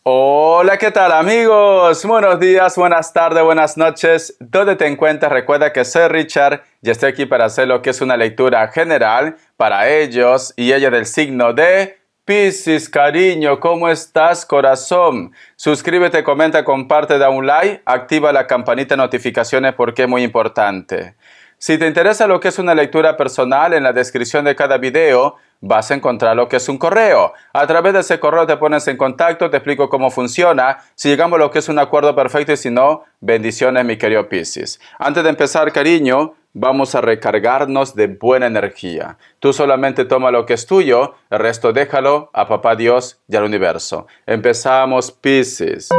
Hola, ¿qué tal amigos? Buenos días, buenas tardes, buenas noches. ¿Dónde te encuentras? Recuerda que soy Richard y estoy aquí para hacer lo que es una lectura general para ellos y ella del signo de Piscis. Cariño, ¿cómo estás, corazón? Suscríbete, comenta, comparte, da un like, activa la campanita de notificaciones porque es muy importante. Si te interesa lo que es una lectura personal, en la descripción de cada video vas a encontrar lo que es un correo. A través de ese correo te pones en contacto, te explico cómo funciona, si llegamos a lo que es un acuerdo perfecto y si no, bendiciones mi querido Piscis. Antes de empezar, cariño, vamos a recargarnos de buena energía. Tú solamente toma lo que es tuyo, el resto déjalo a Papá Dios y al universo. Empezamos, Piscis.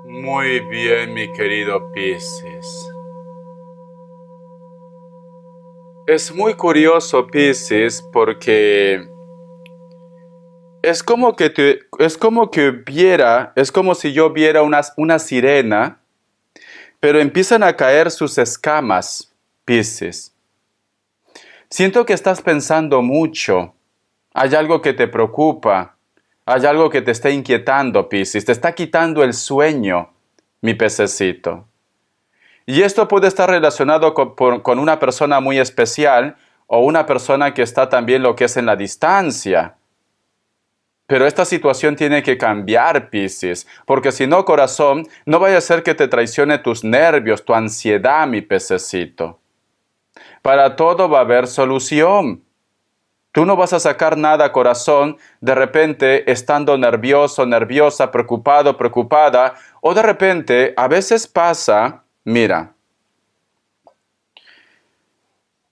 Muy bien, mi querido Piscis. Es muy curioso, Piscis, porque es como si yo viera una sirena, pero empiezan a caer sus escamas, Piscis. Siento que estás pensando mucho. Hay algo que te preocupa. Hay algo que te está inquietando, Piscis. Te está quitando el sueño, mi pececito. Y esto puede estar relacionado con una persona muy especial o una persona que está también lo que es en la distancia. Pero esta situación tiene que cambiar, Piscis, porque si no, corazón, no vaya a ser que te traicione tus nervios, tu ansiedad, mi pececito. Para todo va a haber solución. Tú no vas a sacar nada, corazón, de repente estando nervioso, nerviosa, preocupado, preocupada, o de repente, a veces pasa, mira,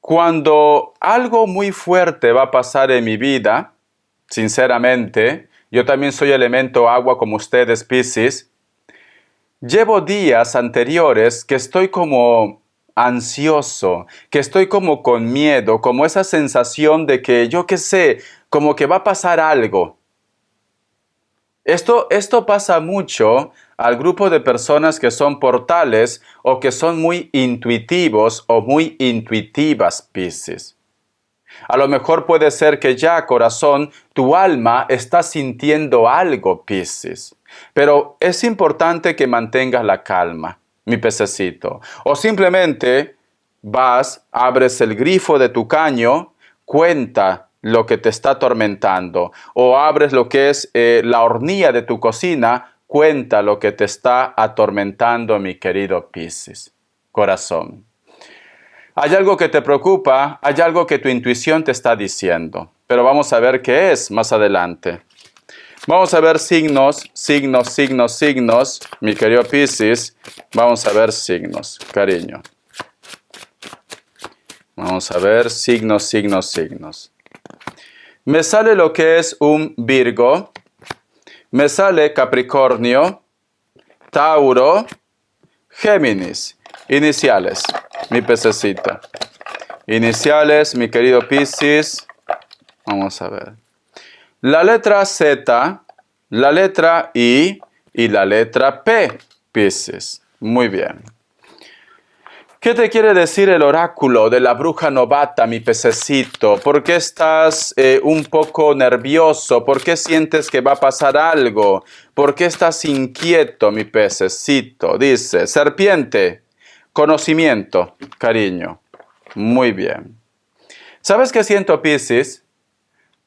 cuando algo muy fuerte va a pasar en mi vida, sinceramente, yo también soy elemento agua como ustedes, Piscis, llevo días anteriores que estoy como ansioso, que estoy como con miedo, como esa sensación de que yo qué sé, como que va a pasar algo. Esto pasa mucho al grupo de personas que son portales o que son muy intuitivos o muy intuitivas, Piscis. A lo mejor puede ser que ya, corazón, tu alma está sintiendo algo, Piscis. Pero es importante que mantengas la calma, mi pececito. O simplemente vas, abres el grifo de tu caño, cuenta lo que te está atormentando. O abres lo que es la hornilla de tu cocina, cuenta lo que te está atormentando, mi querido Piscis. Corazón. Hay algo que te preocupa, hay algo que tu intuición te está diciendo, pero vamos a ver qué es más adelante. Vamos a ver signos, mi querido Piscis. Vamos a ver signos, cariño. Vamos a ver signos. Me sale lo que es un Virgo, me sale Capricornio, Tauro, Géminis. Iniciales, mi pececita. Iniciales, mi querido Piscis. Vamos a ver. La letra Z, la letra I y la letra P, Piscis. Muy bien. ¿Qué te quiere decir el oráculo de la bruja novata, mi pececito? ¿Por qué estás un poco nervioso? ¿Por qué sientes que va a pasar algo? ¿Por qué estás inquieto, mi pececito? Dice, serpiente, conocimiento, cariño. Muy bien. ¿Sabes qué siento, Piscis?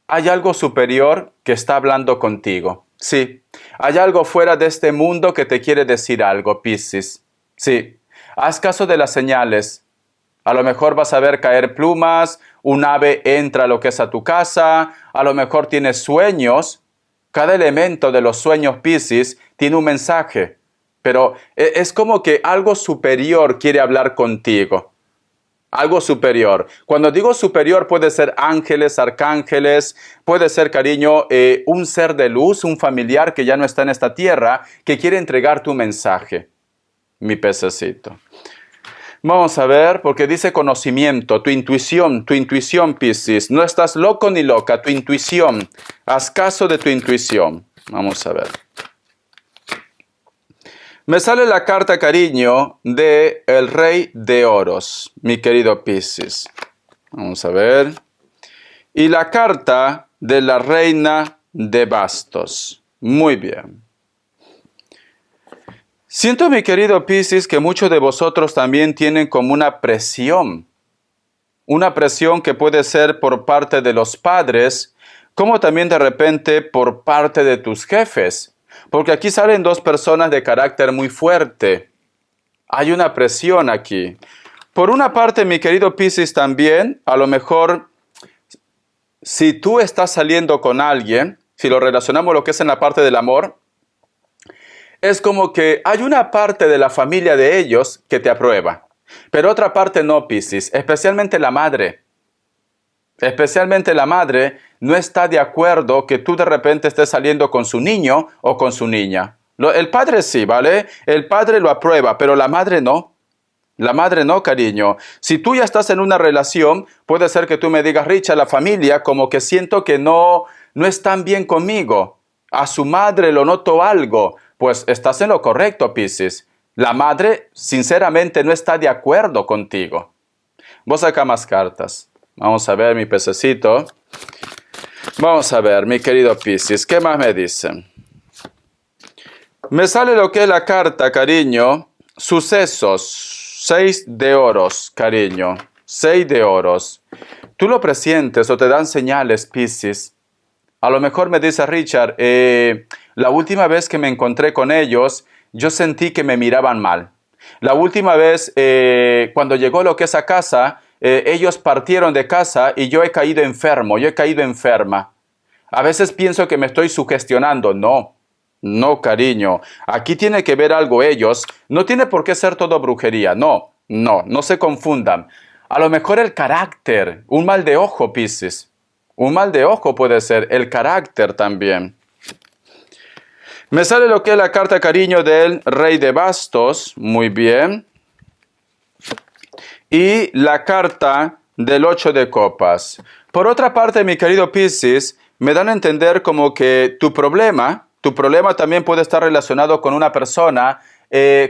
hay algo superior que está hablando contigo. Sí, hay algo fuera de este mundo que te quiere decir algo, Piscis. Sí, haz caso de las señales. A lo mejor vas a ver caer plumas, un ave entra a lo que es a tu casa, a lo mejor tienes sueños. Cada elemento de los sueños, Piscis, tiene un mensaje, pero es como que algo superior quiere hablar contigo. Algo superior. Cuando digo superior puede ser ángeles, arcángeles, puede ser, cariño, un ser de luz, un familiar que ya no está en esta tierra, que quiere entregar tu mensaje, mi pececito. Vamos a ver, porque dice conocimiento, tu intuición, Piscis. No estás loco ni loca, tu intuición. Haz caso de tu intuición. Vamos a ver. Me sale la carta, cariño, de el Rey de Oros, mi querido Piscis. Vamos a ver. Y la carta de la Reina de Bastos. Muy bien. Siento, mi querido Piscis, que muchos de vosotros también tienen como una presión que puede ser por parte de los padres, como también de repente por parte de tus jefes. Porque aquí salen dos personas de carácter muy fuerte. Hay una presión aquí. Por una parte, mi querido Piscis, también, a lo mejor, si tú estás saliendo con alguien, si lo relacionamos lo que es en la parte del amor, es como que hay una parte de la familia de ellos que te aprueba, pero otra parte no, Piscis, especialmente la madre. Especialmente la madre no está de acuerdo que tú de repente estés saliendo con su niño o con su niña. El padre sí, ¿vale? El padre lo aprueba, pero la madre no. La madre no, cariño. Si tú ya estás en una relación, puede ser que tú me digas, Richard, la familia como que siento que no están bien conmigo. A su madre lo noto algo. Pues estás en lo correcto, Piscis. La madre, sinceramente, no está de acuerdo contigo. Vos saca más cartas. Vamos a ver, mi pececito. Vamos a ver, mi querido Piscis. ¿Qué más me dicen? Me sale lo que es la carta, cariño. Sucesos. 6 de oros, cariño. 6 de oros. Tú lo presientes o te dan señales, Piscis. A lo mejor me dice Richard, la última vez que me encontré con ellos, yo sentí que me miraban mal. La última vez, cuando llegó lo que es a casa, ellos partieron de casa y yo he caído enfermo, yo he caído enferma. A veces pienso que me estoy sugestionando. No, cariño. Aquí tiene que ver algo ellos. No tiene por qué ser todo brujería. No se confundan. A lo mejor el carácter, un mal de ojo, Piscis. Un mal de ojo puede ser, el carácter también. Me sale lo que es la carta, cariño, del Rey de Bastos. Muy bien. Y la carta del 8 de copas. Por otra parte, mi querido Piscis, me dan a entender como que tu problema también puede estar relacionado con una persona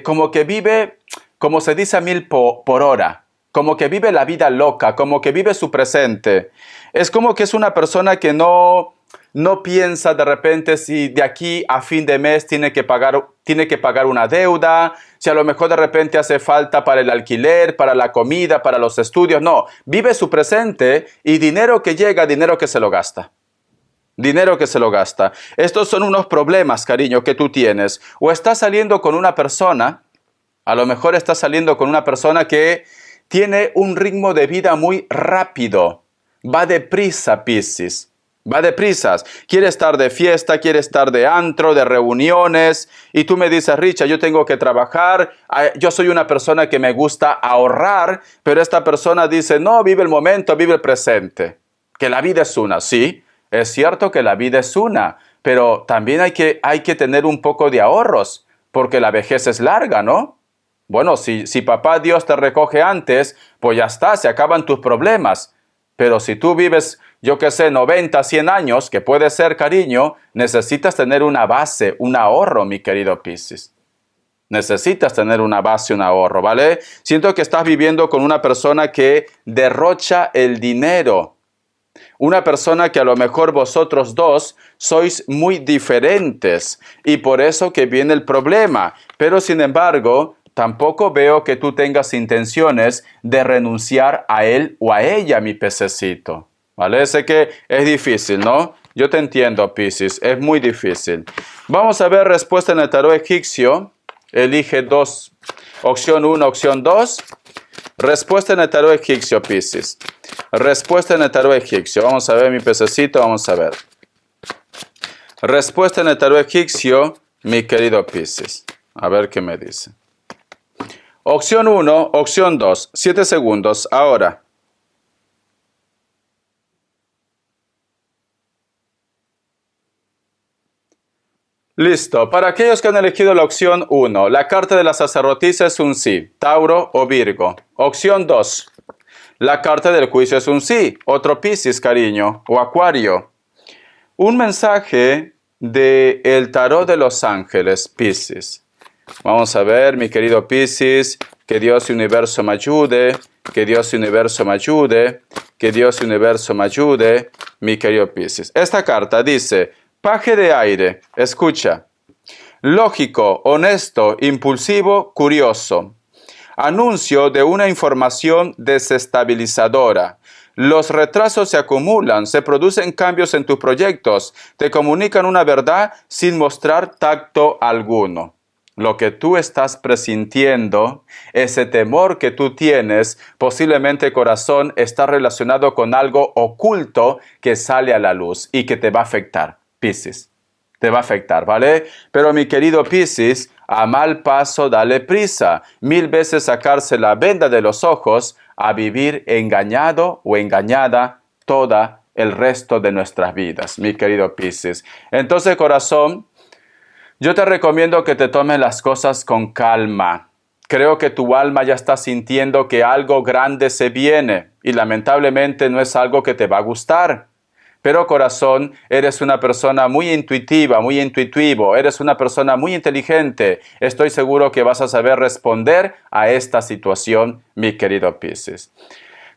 como que vive, como se dice, a 1000 por hora. Como que vive la vida loca, como que vive su presente. Es como que es una persona que no piensa de repente si de aquí a fin de mes tiene que pagar una deuda, si a lo mejor de repente hace falta para el alquiler, para la comida, para los estudios. No, vive su presente y dinero que llega, dinero que se lo gasta. Dinero que se lo gasta. Estos son unos problemas, cariño, que tú tienes. O estás saliendo con una persona, a lo mejor estás saliendo con una persona que tiene un ritmo de vida muy rápido. Va deprisa, Piscis. Va deprisa. Quiere estar de fiesta, quiere estar de antro, de reuniones. Y tú me dices, Richard, yo tengo que trabajar. Yo soy una persona que me gusta ahorrar. Pero esta persona dice, no, vive el momento, vive el presente. Que la vida es una, sí. Es cierto que la vida es una. Pero también hay que tener un poco de ahorros. Porque la vejez es larga, ¿no? Bueno, si papá Dios te recoge antes, pues ya está, se acaban tus problemas. Pero si tú vives, yo qué sé, 90, 100 años, que puede ser, cariño, necesitas tener una base, un ahorro, mi querido Piscis. Necesitas tener una base, un ahorro, ¿vale? Siento que estás viviendo con una persona que derrocha el dinero. Una persona que a lo mejor vosotros dos sois muy diferentes y por eso que viene el problema. Pero sin embargo, tampoco veo que tú tengas intenciones de renunciar a él o a ella, mi pececito. ¿Vale? Sé que es difícil, ¿no? Yo te entiendo, Piscis, es muy difícil. Vamos a ver respuesta en el tarot egipcio. Elige dos. Opción 1, opción 2. Respuesta en el tarot egipcio, Piscis. Respuesta en el tarot egipcio. Vamos a ver mi pececito, vamos a ver. Respuesta en el tarot egipcio, mi querido Piscis. A ver qué me dice. Opción 1, opción 2. 7 segundos, ahora. Listo. Para aquellos que han elegido la opción 1, la carta de la sacerdotisa es un sí, Tauro o Virgo. Opción 2, la carta del juicio es un sí, otro Piscis, cariño, o Acuario. Un mensaje del tarot de los ángeles, Piscis. Vamos a ver, mi querido Piscis, que Dios y Universo me ayude, que Dios y Universo me ayude, que Dios y Universo me ayude, mi querido Piscis. Esta carta dice: paje de aire, escucha. Lógico, honesto, impulsivo, curioso. Anuncio de una información desestabilizadora. Los retrasos se acumulan, se producen cambios en tus proyectos, te comunican una verdad sin mostrar tacto alguno. Lo que tú estás presintiendo, ese temor que tú tienes, posiblemente, corazón, está relacionado con algo oculto que sale a la luz y que te va a afectar. Piscis, te va a afectar, ¿vale? Pero mi querido Piscis, a mal paso dale prisa. 1000 veces sacarse la venda de los ojos a vivir engañado o engañada toda el resto de nuestras vidas, mi querido Piscis. Entonces, corazón, yo te recomiendo que te tomes las cosas con calma. Creo que tu alma ya está sintiendo que algo grande se viene y lamentablemente no es algo que te va a gustar. Pero, corazón, eres una persona muy intuitiva, muy intuitivo, eres una persona muy inteligente. Estoy seguro que vas a saber responder a esta situación, mi querido Piscis.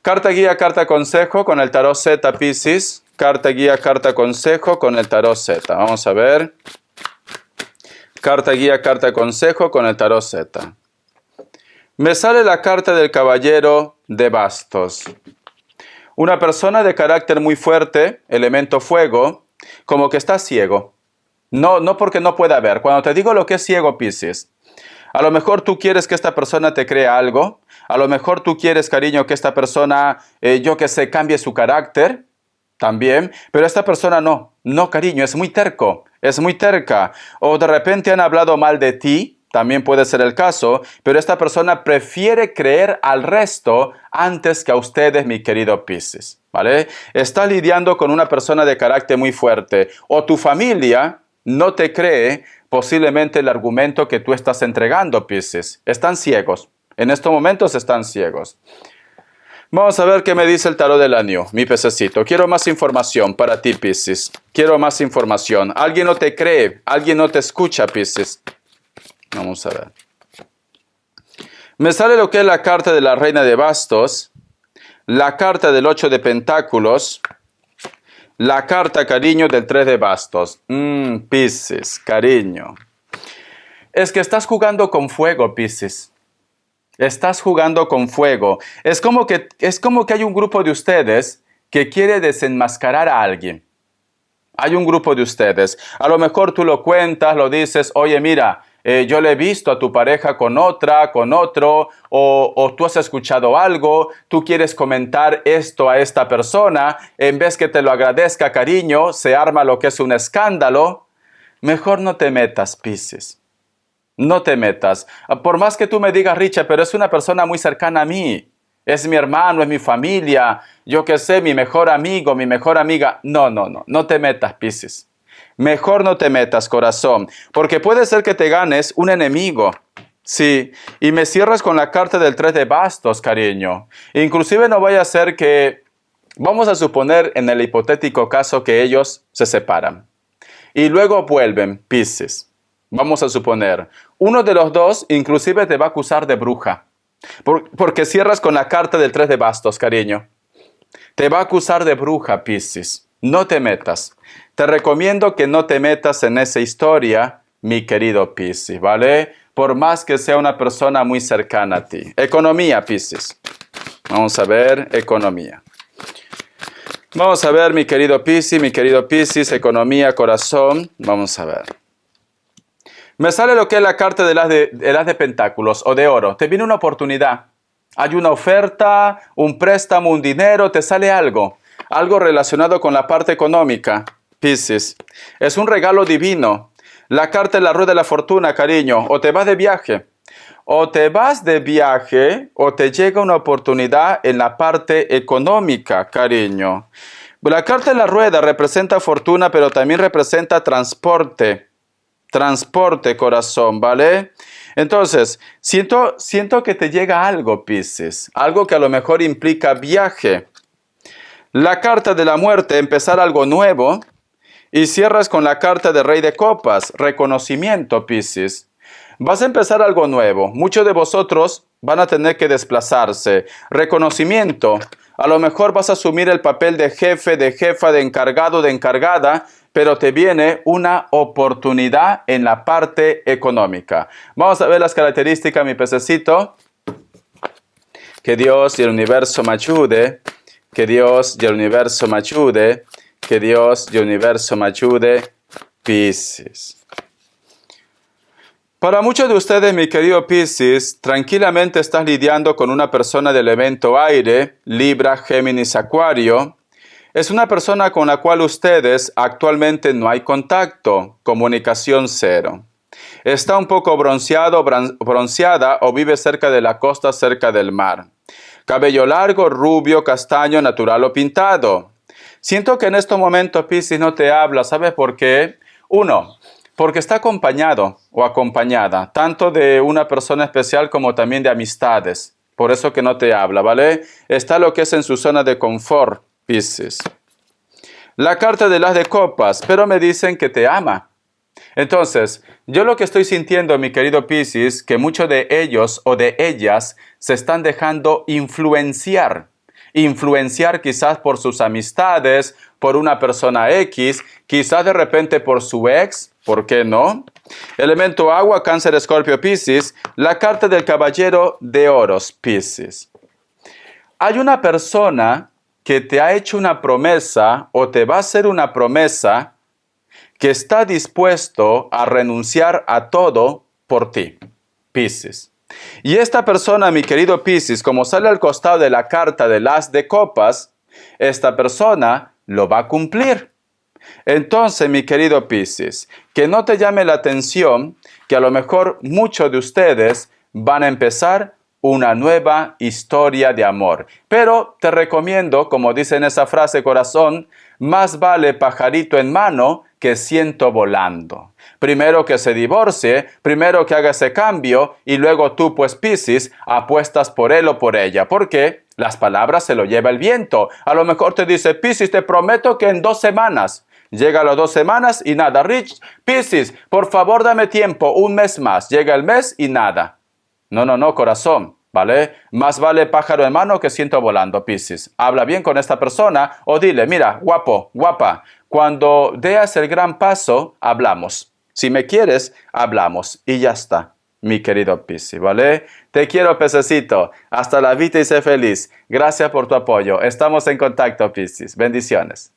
Carta guía, carta consejo con el tarot Z, Piscis. Carta guía, carta consejo con el tarot Z. Vamos a ver. Carta guía, carta consejo con el tarot Z. Me sale la carta del caballero de bastos. Una persona de carácter muy fuerte, elemento fuego, como que está ciego. No porque no pueda ver. Cuando te digo lo que es ciego, Piscis, a lo mejor tú quieres que esta persona te crea algo. A lo mejor tú quieres, cariño, que esta persona, yo que sé, cambie su carácter también. Pero esta persona no. No, cariño, es muy terco. Es muy terca. O de repente han hablado mal de ti. También puede ser el caso, pero esta persona prefiere creer al resto antes que a ustedes, mi querido Piscis, ¿vale? Está lidiando con una persona de carácter muy fuerte, o tu familia no te cree posiblemente el argumento que tú estás entregando, Piscis. Están ciegos, en estos momentos están ciegos. Vamos a ver qué me dice el tarot del año, mi pececito. Quiero más información para ti, Piscis. Quiero más información. Alguien no te cree, alguien no te escucha, Piscis. Vamos a ver. Me sale lo que es la carta de la reina de bastos, la carta del 8 de pentáculos, la carta, cariño, del 3 de bastos. Piscis, cariño. Es que estás jugando con fuego, Piscis. Estás jugando con fuego. Es como que hay un grupo de ustedes que quiere desenmascarar a alguien. Hay un grupo de ustedes. A lo mejor tú lo cuentas, lo dices, oye, mira, yo le he visto a tu pareja con otra, con otro, o tú has escuchado algo, tú quieres comentar esto a esta persona, en vez que te lo agradezca, cariño, se arma lo que es un escándalo. Mejor no te metas, Piscis. No te metas. Por más que tú me digas, Richard, pero es una persona muy cercana a mí. Es mi hermano, es mi familia, yo qué sé, mi mejor amigo, mi mejor amiga. No te metas, Piscis. Mejor no te metas, corazón, porque puede ser que te ganes un enemigo. Sí, y me cierras con la carta del 3 de bastos, cariño. Inclusive no vaya a ser que, vamos a suponer en el hipotético caso que ellos se separan. Y luego vuelven, Piscis. Vamos a suponer, uno de los dos inclusive te va a acusar de bruja. Porque cierras con la carta del 3 de bastos, cariño. Te va a acusar de bruja, Piscis. No te metas. Te recomiendo que no te metas en esa historia, mi querido Piscis, ¿vale? Por más que sea una persona muy cercana a ti. Economía, Piscis. Vamos a ver, economía. Vamos a ver, mi querido Piscis, economía, corazón. Vamos a ver. Me sale lo que es la carta del as de pentáculos o de oro. Te viene una oportunidad. Hay una oferta, un préstamo, un dinero, te sale algo. Algo relacionado con la parte económica, Piscis. Es un regalo divino. La carta de la rueda de la fortuna, cariño. O te vas de viaje. O te vas de viaje o te llega una oportunidad en la parte económica, cariño. La carta de la rueda representa fortuna, pero también representa transporte. Transporte, corazón, ¿vale? Entonces, siento que te llega algo, Piscis. Algo que a lo mejor implica viaje. La carta de la muerte, empezar algo nuevo. Y cierras con la carta de Rey de Copas, reconocimiento, Piscis. Vas a empezar algo nuevo. Muchos de vosotros van a tener que desplazarse. Reconocimiento. A lo mejor vas a asumir el papel de jefe, de jefa, de encargado, de encargada, pero te viene una oportunidad en la parte económica. Vamos a ver las características, mi pececito. Que Dios y el universo me ayude. Que Dios y el universo me ayude. Que Dios y el universo me ayude. Piscis. Para muchos de ustedes, mi querido Piscis, tranquilamente estás lidiando con una persona del elemento aire, Libra, Géminis, Acuario. Es una persona con la cual ustedes actualmente no hay contacto, comunicación cero. Está un poco bronceado, bronceada o vive cerca de la costa, cerca del mar. Cabello largo, rubio, castaño, natural o pintado. Siento que en estos momentos Piscis no te habla. ¿Sabes por qué? Uno, porque está acompañado o acompañada, tanto de una persona especial como también de amistades. Por eso que no te habla, ¿vale? Está lo que es en su zona de confort, Piscis. La carta del as de copas, pero me dicen que te ama. Entonces, yo lo que estoy sintiendo, mi querido Piscis, que muchos de ellos o de ellas se están dejando influenciar. Influenciar quizás por sus amistades, por una persona X, quizás de repente por su ex, ¿por qué no? Elemento agua, Cáncer, Escorpio, Piscis, la carta del caballero de oros, Piscis. Hay una persona que te ha hecho una promesa o te va a hacer una promesa que está dispuesto a renunciar a todo por ti, Piscis. Y esta persona, mi querido Piscis, como sale al costado de la carta del as de copas, esta persona lo va a cumplir. Entonces, mi querido Piscis, que no te llame la atención que a lo mejor muchos de ustedes van a empezar una nueva historia de amor. Pero te recomiendo, como dice en esa frase, corazón, más vale pajarito en mano que ciento volando. Primero que se divorcie, primero que haga ese cambio y luego tú, pues Piscis, apuestas por él o por ella. ¿Por qué? Las palabras se lo lleva el viento. A lo mejor te dice, Piscis, te prometo que en 2 semanas. Llega a las 2 semanas y nada. Rich, Piscis, por favor dame tiempo, 1 mes más. Llega el mes y nada. No, corazón, ¿vale? Más vale pájaro en mano que ciento volando, Piscis. Habla bien con esta persona o dile, mira, guapo, guapa, cuando deas el gran paso, hablamos. Si me quieres, hablamos. Y ya está, mi querido Piscis, ¿vale? Te quiero, pececito. Hasta la vista y sé feliz. Gracias por tu apoyo. Estamos en contacto, Piscis. Bendiciones.